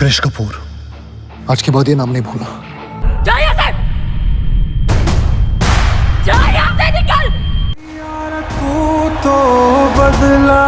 कृष कपूर, आज के बाद ये नाम नहीं भूला। जा यहाँ से! जा यहाँ से निकल! यार तू तो बदला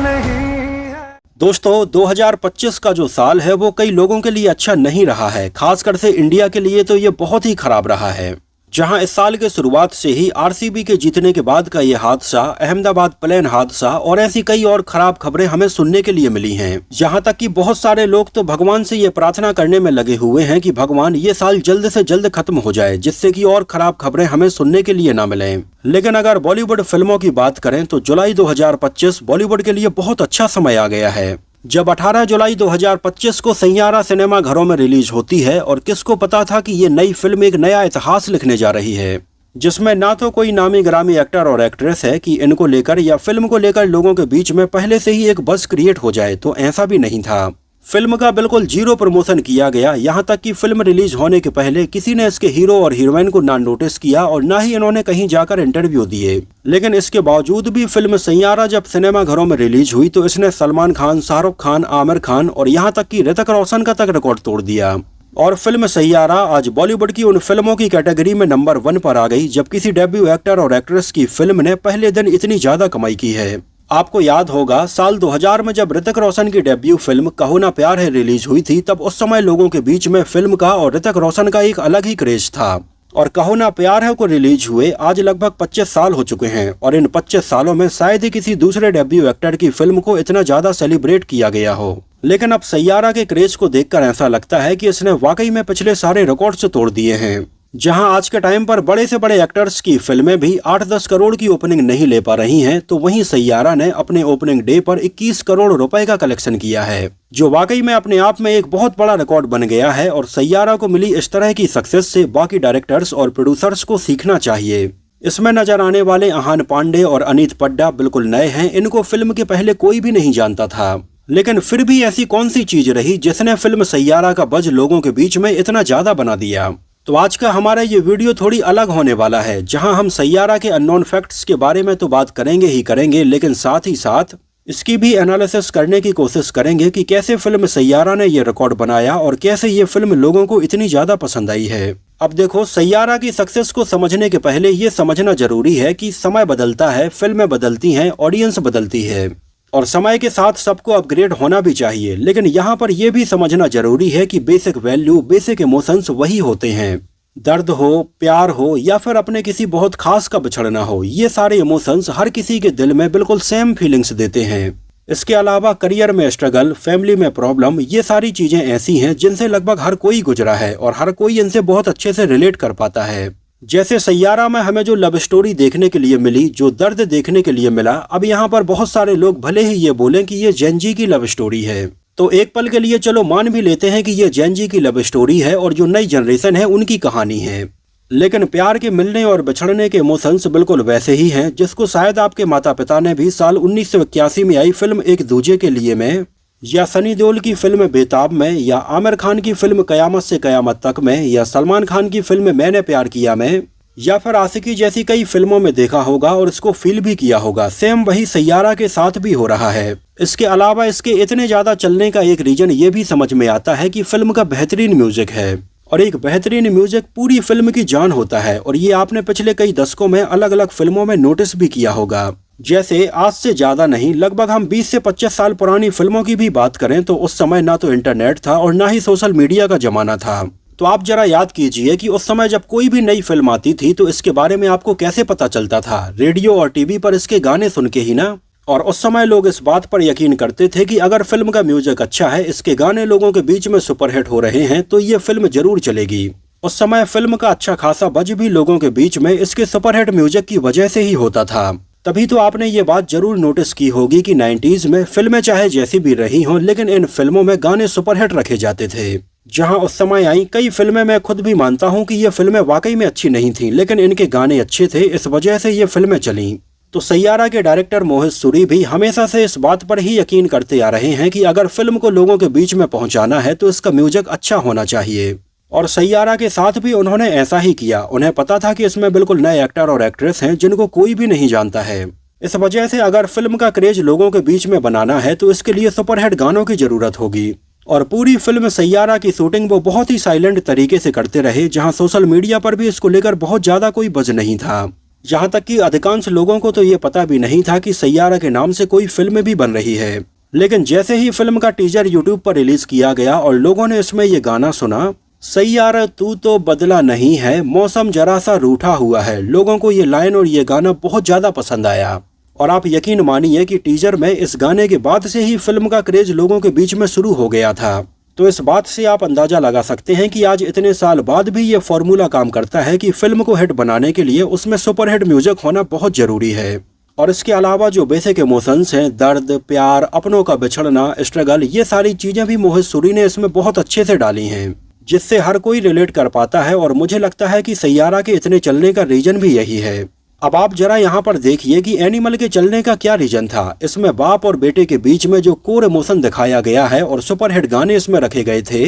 नहीं। दोस्तों 2025 का जो साल है वो कई लोगों के लिए अच्छा नहीं रहा है। खासकर से इंडिया के लिए तो ये बहुत ही खराब रहा है, जहां इस साल के शुरुआत से ही आरसीबी के जीतने के बाद का ये हादसा, अहमदाबाद प्लेन हादसा और ऐसी कई और खराब खबरें हमें सुनने के लिए मिली हैं। जहां तक कि बहुत सारे लोग तो भगवान से ये प्रार्थना करने में लगे हुए हैं कि भगवान ये साल जल्द से जल्द खत्म हो जाए, जिससे कि और खराब खबरें हमें सुनने के लिए ना मिलें। लेकिन अगर बॉलीवुड फिल्मों की बात करें तो जुलाई 2025 बॉलीवुड के लिए बहुत अच्छा समय आ गया है। जब 18 जुलाई 2025 को सैयारा सिनेमा घरों में रिलीज होती है, और किसको पता था कि ये नई फिल्म एक नया इतिहास लिखने जा रही है, जिसमें ना तो कोई नामी ग्रामी एक्टर और एक्ट्रेस है कि इनको लेकर या फिल्म को लेकर लोगों के बीच में पहले से ही एक बज़ क्रिएट हो जाए, तो ऐसा भी नहीं था। फिल्म का बिल्कुल जीरो प्रमोशन किया गया। यहाँ तक कि फिल्म रिलीज होने के पहले किसी ने इसके हीरो और हीरोइन को ना नोटिस किया और ना ही इन्होंने कहीं जाकर इंटरव्यू दिए। लेकिन इसके बावजूद भी फिल्म सैयारा जब सिनेमा घरों में रिलीज हुई तो इसने सलमान खान, शाहरुख खान, आमिर खान और यहाँ तक कि ऋतिक रोशन का तक रिकॉर्ड तोड़ दिया। और फिल्म सैयारा आज बॉलीवुड की उन फिल्मों की कैटेगरी में नंबर 1 पर आ गई जब किसी डेब्यू एक्टर और एक्ट्रेस की फिल्म ने पहले दिन इतनी ज्यादा कमाई की है। आपको याद होगा साल 2000 में जब ऋतिक रोशन की डेब्यू फिल्म कहो ना प्यार है रिलीज हुई थी, तब उस समय लोगों के बीच में फिल्म का और ऋतिक रोशन का एक अलग ही क्रेज था। और कहो ना प्यार है को रिलीज हुए आज लगभग 25 साल हो चुके हैं, और इन 25 सालों में शायद ही किसी दूसरे डेब्यू एक्टर की फिल्म को इतना ज्यादा सेलिब्रेट किया गया हो। लेकिन अब सैयारा के क्रेज को देखकर ऐसा लगता है कि इसने वाकई में पिछले सारे रिकॉर्ड्स तोड़ दिए हैं। जहां आज के टाइम पर बड़े से बड़े एक्टर्स की फिल्में भी 8-10 करोड़ की ओपनिंग नहीं ले पा रही हैं, तो वहीं सैयारा ने अपने ओपनिंग डे पर 21 करोड़ रुपए का कलेक्शन किया है, जो वाकई में अपने आप में एक बहुत बड़ा रिकॉर्ड बन गया है। और सैयारा को मिली इस तरह की सक्सेस से बाकी डायरेक्टर्स और प्रोड्यूसर्स को सीखना चाहिए। इसमें नजर आने वाले आहान पांडे और अनीत पड्डा बिल्कुल नए हैं, इनको फिल्म के पहले कोई भी नहीं जानता था। लेकिन फिर भी ऐसी कौन सी चीज रही जिसने फिल्म सैयारा का बज लोगों के बीच में इतना ज्यादा बना दिया। तो आज का हमारा ये वीडियो थोड़ी अलग होने वाला है, जहां हम सैयारा के अननोन फैक्ट्स के बारे में तो बात करेंगे ही करेंगे, लेकिन साथ ही साथ इसकी भी एनालिसिस करने की कोशिश करेंगे कि कैसे फिल्म सैयारा ने ये रिकॉर्ड बनाया और कैसे ये फिल्म लोगों को इतनी ज्यादा पसंद आई है। अब देखो, सैयारा की सक्सेस को समझने के पहले ये समझना जरूरी है कि समय बदलता है, फिल्में बदलती हैं, ऑडियंस बदलती है, और समय के साथ सबको अपग्रेड होना भी चाहिए। लेकिन यहाँ पर यह भी समझना जरूरी है कि बेसिक वैल्यू, बेसिक इमोशंस वही होते हैं। दर्द हो, प्यार हो या फिर अपने किसी बहुत खास का बिछड़ना हो, ये सारे इमोशंस हर किसी के दिल में बिल्कुल सेम फीलिंग्स देते हैं। इसके अलावा करियर में स्ट्रगल, फैमिली में प्रॉब्लम, ये सारी चीजें ऐसी हैं जिनसे लगभग हर कोई गुजरा है और हर कोई इनसे बहुत अच्छे से रिलेट कर पाता है। जैसे सैयारा में हमें जो लव स्टोरी देखने के लिए मिली, जो दर्द देखने के लिए मिला, अब यहाँ पर बहुत सारे लोग भले ही ये बोलें कि ये जैन जी की लव स्टोरी है, तो एक पल के लिए चलो मान भी लेते हैं कि ये जैन जी की लव स्टोरी है और जो नई जनरेशन है उनकी कहानी है। लेकिन प्यार के मिलने और बिछड़ने के इमोशंस बिल्कुल वैसे ही हैं जिसको शायद आपके माता पिता ने भी साल 1981 में आई फिल्म एक दूजे के लिए में, या सनी देओल की फिल्म बेताब में, या आमिर खान की फिल्म कयामत से कयामत तक में, या सलमान खान की फिल्म मैंने प्यार किया में, या फिर आशिकी जैसी कई फिल्मों में देखा होगा और इसको फील भी किया होगा। सेम वही सैयारा के साथ भी हो रहा है। इसके अलावा इसके इतने ज्यादा चलने का एक रीजन ये भी समझ में आता है कि फिल्म का बेहतरीन म्यूजिक है, और एक बेहतरीन म्यूजिक पूरी फिल्म की जान होता है। और ये आपने पिछले कई दशकों में अलग अलग फिल्मों में नोटिस भी किया होगा। जैसे आज से ज्यादा नहीं, लगभग हम 20 से 25 साल पुरानी फिल्मों की भी बात करें तो उस समय ना तो इंटरनेट था और ना ही सोशल मीडिया का जमाना था। तो आप जरा याद कीजिए कि उस समय जब कोई भी नई फिल्म आती थी तो इसके बारे में आपको कैसे पता चलता था? रेडियो और टीवी पर इसके गाने सुन के ही ना। और उस समय लोग इस बात पर यकीन करते थे कि अगर फिल्म का म्यूजिक अच्छा है, इसके गाने लोगों के बीच में सुपरहिट हो रहे हैं, तो ये फिल्म जरूर चलेगी। उस समय फिल्म का अच्छा खासा बज भी लोगों के बीच में इसके सुपरहिट म्यूजिक की वजह से ही होता था। तभी तो आपने ये बात जरूर नोटिस की होगी कि 90s में फिल्में चाहे जैसी भी रही हों, लेकिन इन फिल्मों में गाने सुपरहिट रखे जाते थे। जहां उस समय आई कई फिल्में, मैं खुद भी मानता हूं कि ये फिल्में वाकई में अच्छी नहीं थीं, लेकिन इनके गाने अच्छे थे, इस वजह से ये फिल्में चलीं। तो सैयारा के डायरेक्टर मोहित सूरी भी हमेशा से इस बात पर ही यकीन करते आ रहे हैं कि अगर फिल्म को लोगों के बीच में पहुंचाना है तो इसका म्यूजिक अच्छा होना चाहिए। और सैयारा के साथ भी उन्होंने ऐसा ही किया। उन्हें पता था कि इसमें बिल्कुल नए एक्टर और एक्ट्रेस हैं जिनको कोई भी नहीं जानता है। इस वजह से अगर फिल्म का क्रेज लोगों के बीच में बनाना है तो इसके लिए सुपरहिट गानों की जरूरत होगी। और पूरी फिल्म सैयारा की शूटिंग वो बहुत ही साइलेंट तरीके से करते रहे, जहां सोशल मीडिया पर भी इसको लेकर बहुत ज्यादा कोई बज़ नहीं था। यहाँ तक कि अधिकांश लोगों को तो ये पता भी नहीं था कि सैयारा के नाम से कोई फिल्म भी बन रही है। लेकिन जैसे ही फिल्म का टीजर यूट्यूब पर रिलीज किया गया और लोगों ने इसमें ये गाना सुना, सैयारा तू तो बदला नहीं है, मौसम जरा सा रूठा हुआ है, लोगों को ये लाइन और ये गाना बहुत ज्यादा पसंद आया। और आप यकीन मानिए कि टीजर में इस गाने के बाद से ही फिल्म का क्रेज लोगों के बीच में शुरू हो गया था। तो इस बात से आप अंदाजा लगा सकते हैं कि आज इतने साल बाद भी ये फॉर्मूला काम करता है कि फिल्म को हिट बनाने के लिए उसमें सुपरहिट म्यूजिक होना बहुत जरूरी है। और इसके अलावा जो बेसिक इमोशंस हैं, दर्द, प्यार, अपनों का बिछड़ना, स्ट्रगल, ये सारी चीजें भी मोहित सूरी ने इसमें बहुत अच्छे से डाली हैं, जिससे हर कोई रिलेट कर पाता है। और मुझे लगता है कि सैयारा के इतने चलने का रीजन भी यही है। अब आप जरा यहाँ पर देखिए कि एनिमल के चलने का क्या रीजन था। इसमें बाप और बेटे के बीच में जो कोर इमोशन दिखाया गया है और सुपरहिट गाने इसमें रखे गए थे,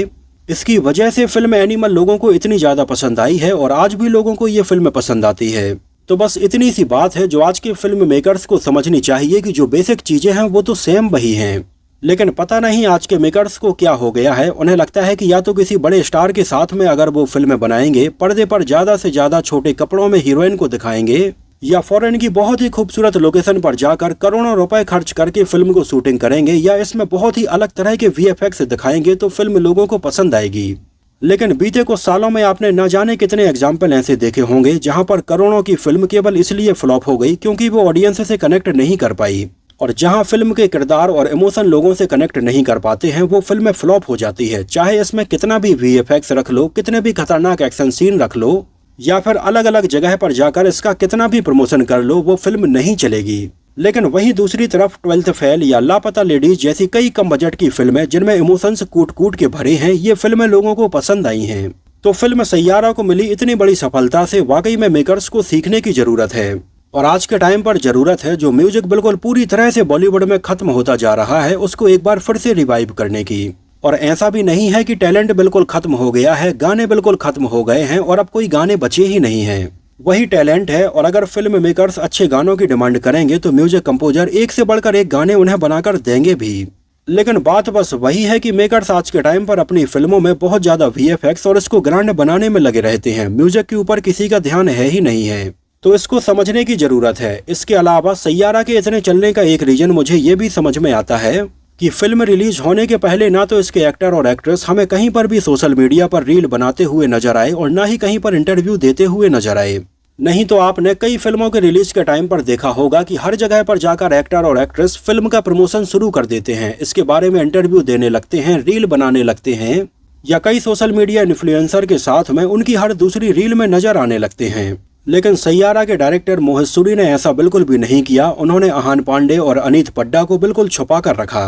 इसकी वजह से फिल्म एनिमल लोगों को इतनी ज्यादा पसंद आई है और आज भी लोगों को ये फिल्म पसंद आती है। तो बस इतनी सी बात है जो आज के फिल्म मेकर्स को समझनी चाहिए कि जो बेसिक चीजें हैं वो तो सेम वही हैं। लेकिन पता नहीं आज के मेकर्स को क्या हो गया है, उन्हें लगता है कि या तो किसी बड़े स्टार के साथ में अगर वो फिल्में बनाएंगे, पर्दे पर ज्यादा से ज्यादा छोटे कपड़ों में हीरोइन को दिखाएंगे, या फॉरेन की बहुत ही खूबसूरत लोकेशन पर जाकर करोड़ों रुपए खर्च करके फिल्म को शूटिंग करेंगे, या इसमें बहुत ही अलग तरह के VFX दिखाएंगे, तो फिल्म लोगों को पसंद आएगी। लेकिन बीते कुछ सालों में आपने न जाने कितने एग्जाम्पल ऐसे देखे होंगे जहां पर करोड़ों की फिल्म केवल इसलिए फ्लॉप हो गई क्योंकि वो ऑडियंस से कनेक्ट नहीं कर पाई। और जहां फिल्म के किरदार और इमोशन लोगों से कनेक्ट नहीं कर पाते हैं, वो फिल्में फ्लॉप हो जाती है। चाहे इसमें कितना भी VFX रख लो, कितने भी खतरनाक एक्शन सीन रख लो, या फिर अलग अलग जगह पर जाकर इसका कितना भी प्रमोशन कर लो, वो फिल्म नहीं चलेगी। लेकिन वहीं दूसरी तरफ 12th फेल या लापता लेडीज जैसी कई कम बजट की फिल्में जिनमें इमोशंस कूट कूट के भरे हैं, ये फिल्में लोगों को पसंद आई हैं। तो फिल्म सैयारा को मिली इतनी बड़ी सफलता से वाकई में मेकर्स को सीखने की जरूरत है। और आज के टाइम पर जरूरत है जो म्यूजिक बिल्कुल पूरी तरह से बॉलीवुड में खत्म होता जा रहा है, उसको एक बार फिर से रिवाइव करने की। और ऐसा भी नहीं है कि टैलेंट बिल्कुल खत्म हो गया है, गाने बिल्कुल खत्म हो गए हैं और अब कोई गाने बचे ही नहीं हैं। वही टैलेंट है, और अगर फिल्म मेकर्स अच्छे गानों की डिमांड करेंगे तो म्यूजिक कंपोजर एक से बढ़कर एक गाने उन्हें बनाकर देंगे भी। लेकिन बात बस वही है कि मेकर्स आज के टाइम पर अपनी फिल्मों में बहुत ज्यादा VFX और इसको ग्रैंड बनाने में लगे रहते हैं, म्यूजिक के ऊपर किसी का ध्यान है ही नहीं है। तो इसको समझने की जरूरत है। इसके अलावा सैयारा के इतने चलने का एक रीजन मुझे ये भी समझ में आता है कि फिल्म रिलीज होने के पहले ना तो इसके एक्टर और एक्ट्रेस हमें कहीं पर भी सोशल मीडिया पर रील बनाते हुए नजर आए और ना ही कहीं पर इंटरव्यू देते हुए नजर आए। नहीं तो आपने कई फिल्मों के रिलीज के टाइम पर देखा होगा कि हर जगह पर जाकर एक्टर और एक्ट्रेस फिल्म का प्रमोशन शुरू कर देते हैं, इसके बारे में इंटरव्यू देने लगते हैं, रील बनाने लगते हैं, या कई सोशल मीडिया इन्फ्लुएंसर के साथ में उनकी हर दूसरी रील में नजर आने लगते हैं। लेकिन सैयारा के डायरेक्टर मोहित सूरी ने ऐसा बिल्कुल भी नहीं किया। उन्होंने आहान पांडे और अनीत पड्डा को बिल्कुल छुपा कर रखा।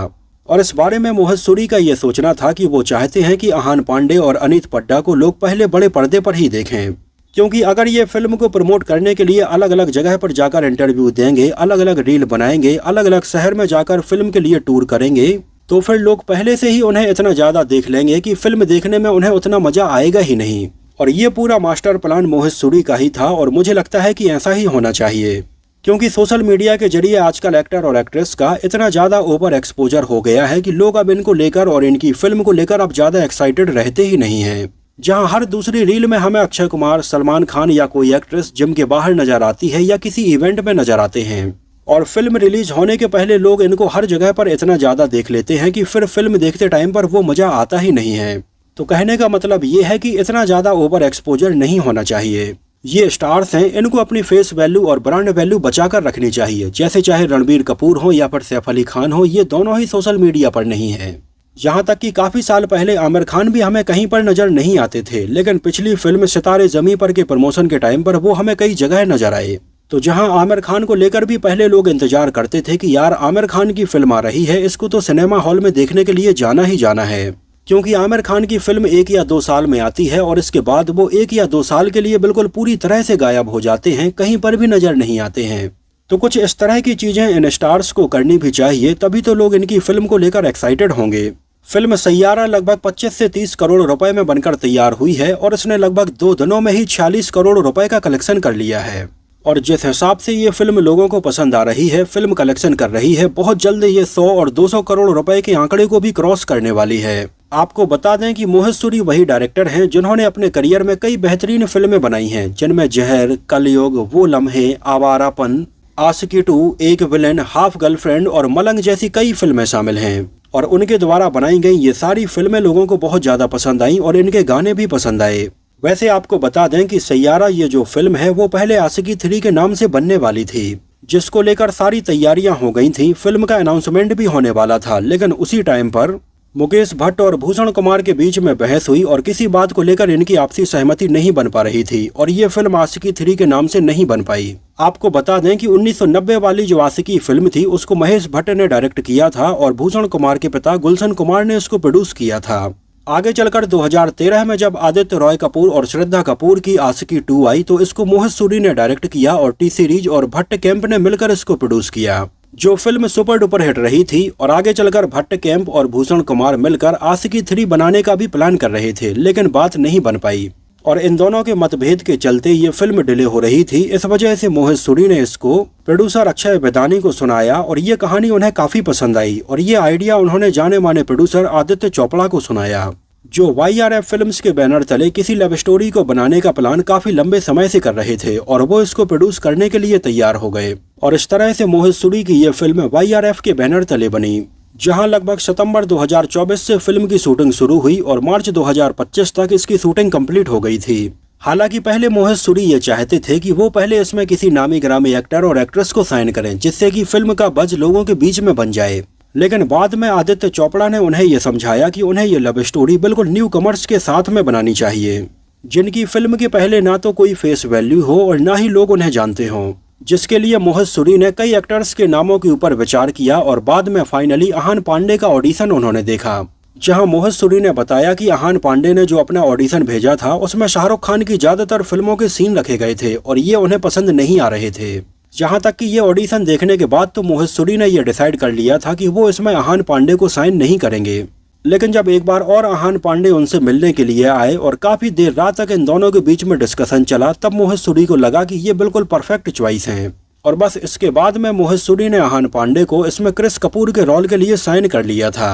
और इस बारे में मोहित सूरी का ये सोचना था कि वो चाहते हैं कि आहान पांडे और अनीत पड्डा को लोग पहले बड़े पर्दे पर ही देखें, क्योंकि अगर ये फिल्म को प्रमोट करने के लिए अलग अलग जगह पर जाकर इंटरव्यू देंगे, अलग अलग रील बनाएंगे, अलग अलग शहर में जाकर फिल्म के लिए टूर करेंगे, तो फिर लोग पहले से ही उन्हें इतना ज्यादा देख लेंगे कि फिल्म देखने में उन्हें उतना मजा आएगा ही नहीं। और ये पूरा मास्टर प्लान मोहित सूरी का ही था और मुझे लगता है कि ऐसा ही होना चाहिए, क्योंकि सोशल मीडिया के जरिए आजकल एक्टर और एक्ट्रेस का इतना ज्यादा ओवर एक्सपोजर हो गया है कि लोग अब इनको लेकर और इनकी फिल्म को लेकर अब ज्यादा एक्साइटेड रहते ही नहीं हैं। जहां हर दूसरी रील में हमें अक्षय कुमार, सलमान खान या कोई एक्ट्रेस जिम के बाहर नजर आती है या किसी इवेंट में नजर आते हैं, और फिल्म रिलीज होने के पहले लोग इनको हर जगह पर इतना ज्यादा देख लेते हैं कि फिर फिल्म देखते टाइम पर वो मजा आता ही नहीं है। तो कहने का मतलब ये है कि इतना ज्यादा ओवर एक्सपोजर नहीं होना चाहिए। ये स्टार्स हैं, इनको अपनी फेस वैल्यू और ब्रांड वैल्यू बचाकर रखनी चाहिए। जैसे चाहे रणबीर कपूर हो या फिर सैफ अली खान हो, ये दोनों ही सोशल मीडिया पर नहीं है। यहाँ तक कि काफी साल पहले आमिर खान भी हमें कहीं पर नजर नहीं आते थे, लेकिन पिछली फिल्म सितारे ज़मीं पर के प्रमोशन के टाइम पर वो हमें कई जगह नजर आए। तो जहां आमिर खान को लेकर भी पहले लोग इंतजार करते थे कि यार आमिर खान की फिल्म आ रही है, इसको तो सिनेमा हॉल में देखने के लिए जाना ही जाना है, क्योंकि आमिर खान की फिल्म 1 या 2 साल में आती है और इसके बाद वो 1 या 2 साल के लिए बिल्कुल पूरी तरह से गायब हो जाते हैं, कहीं पर भी नजर नहीं आते हैं। तो कुछ इस तरह की चीजें इन स्टार्स को करनी भी चाहिए, तभी तो लोग इनकी फिल्म को लेकर एक्साइटेड होंगे। फिल्म सैयारा लगभग 25 से 30 करोड़ रुपए में बनकर तैयार हुई है और इसने लगभग 2 दिनों में ही 46 करोड़ रुपए का कलेक्शन कर लिया है। और जिस हिसाब से ये फिल्म लोगों को पसंद आ रही है, फिल्म कलेक्शन कर रही है, बहुत जल्द ये 100 और 200 करोड़ रुपए के आंकड़े को भी क्रॉस करने वाली है। आपको बता दें कि मोहित सूरी वही डायरेक्टर हैं जिन्होंने अपने करियर में कई बेहतरीन फिल्में बनाई हैं, जिनमें जहर, कलयुग, वो लम्हे, आवारापन, आशिकी 2, एक विलेन, हाफ गर्लफ्रेंड और मलंग जैसी कई फिल्में शामिल हैं। और उनके द्वारा बनाई गई ये सारी फिल्में लोगों को बहुत ज़्यादा पसंद आईं और इनके गाने भी पसंद आए। वैसे आपको बता दें कि सैयारा ये जो फिल्म है वो पहले आशिकी 3 के नाम से बनने वाली थी, जिसको लेकर सारी तैयारियां हो गई थी। फिल्म का अनाउंसमेंट भी होने वाला था, लेकिन उसी टाइम पर मुकेश भट्ट और भूषण कुमार के बीच में बहस हुई और किसी बात को लेकर इनकी आपसी सहमति नहीं बन पा रही थी और ये फिल्म आशिकी 3 के नाम से नहीं बन पाई। आपको बता दें कि 1990 वाली जो आशिकी फिल्म थी उसको महेश भट्ट ने डायरेक्ट किया था और भूषण कुमार के पिता गुलशन कुमार ने इसको प्रोड्यूस किया था। आगे चलकर 2013 में जब आदित्य रॉय कपूर और श्रद्धा कपूर की आशिकी 2 आई तो इसको मोहित सूरी ने डायरेक्ट किया और टी सीरीज और भट्ट कैंप ने मिलकर इसको प्रोड्यूस किया। जो फिल्म सुपर डुपर हिट रही थी और आगे चलकर भट्ट कैंप और भूषण कुमार मिलकर आशिकी 3 बनाने का भी प्लान कर रहे थे, लेकिन बात नहीं बन पाई और इन दोनों के मतभेद के चलते ये फिल्म डिले हो रही थी। इस वजह से मोहित सूरी ने इसको प्रोड्यूसर अक्षय बेदानी को सुनाया और ये कहानी उन्हें काफी पसंद आई और ये आइडिया उन्होंने जाने माने प्रोड्यूसर आदित्य चोपड़ा को सुनाया, जो YRF फिल्म्स के बैनर तले किसी लव स्टोरी को बनाने का प्लान काफी लंबे समय से कर रहे थे और वो इसको प्रोड्यूस करने के लिए तैयार हो गए। और इस तरह से मोहित सूरी की ये फिल्म YRF के बैनर तले बनी, जहां लगभग सितंबर 2024 से फिल्म की शूटिंग शुरू हुई और मार्च 2025 तक इसकी शूटिंग कंप्लीट हो गई थी। हालांकि पहले मोहित सूरी ये चाहते थे कि वो पहले इसमें किसी नामी गिरामी एक्टर और एक्ट्रेस को साइन करें, जिससे कि फिल्म का बज लोगों के बीच में बन जाए, लेकिन बाद में आदित्य चोपड़ा ने उन्हें ये समझाया कि उन्हें ये लव स्टोरी बिल्कुल न्यू कमर्स के साथ में बनानी चाहिए, जिनकी फिल्म के पहले ना तो कोई फेस वैल्यू हो और ना ही लोग उन्हें जानते हों। जिसके लिए मोहित सूरी ने कई एक्टर्स के नामों के ऊपर विचार किया और बाद में फाइनली आहान पांडे का ऑडिशन उन्होंने देखा, जहां मोहित सूरी ने बताया कि आहान पांडे ने जो अपना ऑडिशन भेजा था उसमें शाहरुख खान की ज्यादातर फिल्मों के सीन रखे गए थे और ये उन्हें पसंद नहीं आ रहे थे। जहां तक कि ये ऑडिशन देखने के बाद तो मोहित सूरी ने यह डिसाइड कर लिया था कि वो इसमें आहान पांडे को साइन नहीं करेंगे। लेकिन जब एक बार और आहान पांडे उनसे मिलने के लिए आए और काफी देर रात तक इन दोनों के बीच में डिस्कशन चला, तब मोहित सूरी को लगा कि ये बिल्कुल परफेक्ट चॉइस हैं। और बस इसके बाद में मोहित सूरी ने आहान पांडे को इसमें क्रिस कपूर के रोल के लिए साइन कर लिया था।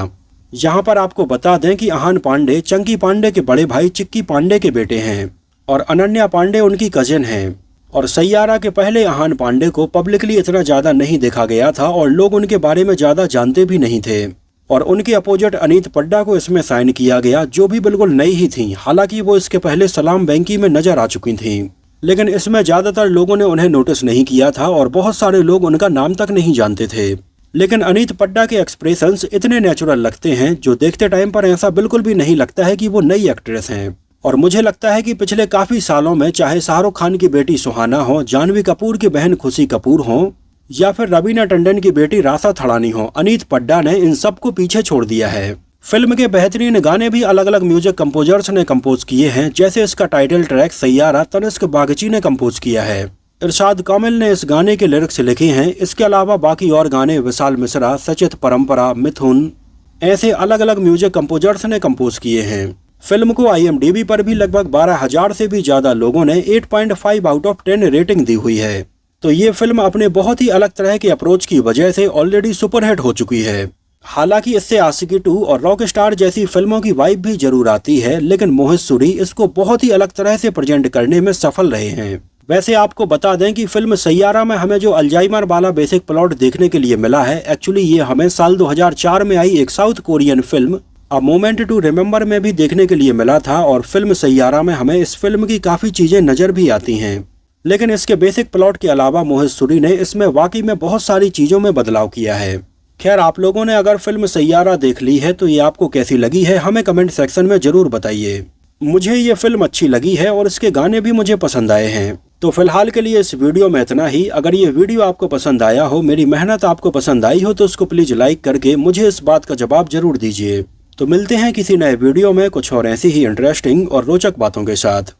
यहाँ पर आपको बता दें कि आहान पांडे चंकी पांडे के बड़े भाई चिक्की पांडे के बेटे हैं और अनन्या पांडे उनकी कजिन हैं। और सैयारा के पहले आहान पांडे को पब्लिकली इतना ज्यादा नहीं देखा गया था और लोग उनके बारे में ज्यादा जानते भी नहीं थे और उनके अपोजिट अनीत पड्डा को इसमें साइन किया गया, जो भी बिल्कुल नई ही थी। हालांकि वो इसके पहले सलाम बैंकी में नजर आ चुकी थी, लेकिन इसमें ज्यादातर लोगों ने उन्हें नोटिस नहीं किया था और बहुत सारे लोग उनका नाम तक नहीं जानते थे। लेकिन अनीत पड्डा के एक्सप्रेशंस इतने नेचुरल लगते हैं जो देखते टाइम पर ऐसा बिल्कुल भी नहीं लगता है कि वो नई एक्ट्रेस हैं। और मुझे लगता है कि पिछले काफी सालों में चाहे शाहरुख खान की बेटी सुहाना हो, जानवी कपूर की बहन खुशी कपूर हो या फिर रवीना टंडन की बेटी रासा थड़ानी हो, अनीत पड्डा ने इन सबको पीछे छोड़ दिया है। फिल्म के बेहतरीन गाने भी अलग अलग म्यूजिक कंपोजर्स ने कंपोज किए हैं, जैसे इसका टाइटल ट्रैक सैयारा तनिष्क बागची ने कंपोज किया है। इरशाद कामिल ने इस गाने के लिरिक्स लिखे हैं। इसके अलावा बाकी और गाने विशाल मिश्रा, सचित परंपरा, मिथुन, ऐसे अलग अलग म्यूजिक कंपोजर्स ने कंपोज किए हैं। फिल्म को IMDb पर भी लगभग 12,000 से भी ज्यादा लोगों ने 8.5 आउट ऑफ 10 रेटिंग दी हुई है। तो ये फिल्म अपने बहुत ही अलग तरह के अप्रोच की वजह से ऑलरेडी सुपरहिट हो चुकी है। हालांकि इससे आशिकी 2 और रॉक स्टार जैसी फिल्मों की वाइब भी जरूर आती है, लेकिन मोहित सूरी इसको बहुत ही अलग तरह से प्रेजेंट करने में सफल रहे हैं। वैसे आपको बता दें कि फिल्म सैयारा में हमें जो अल्जाइमर वाला बेसिक प्लॉट देखने के लिए मिला है, एक्चुअली ये हमें साल 2004 में आई एक South Korean film a moment to remember में भी देखने के लिए मिला था और फिल्म सैयारा में हमें इस फिल्म की काफी चीजें नजर भी आती हैं। लेकिन इसके बेसिक प्लॉट के अलावा मोहित सूरी ने इसमें वाकई में बहुत सारी चीजों में बदलाव किया है। खैर, आप लोगों ने अगर फिल्म सैयारा देख ली है तो ये आपको कैसी लगी है हमें कमेंट सेक्शन में जरूर बताइए। मुझे ये फिल्म अच्छी लगी है और इसके गाने भी मुझे पसंद आए हैं। तो फिलहाल के लिए इस वीडियो में इतना ही। अगर ये वीडियो आपको पसंद आया हो, मेरी मेहनत आपको पसंद आई हो, तो उसको प्लीज लाइक करके मुझे इस बात का जवाब जरूर दीजिए। तो मिलते हैं किसी नए वीडियो में कुछ और ऐसी ही इंटरेस्टिंग और रोचक बातों के साथ।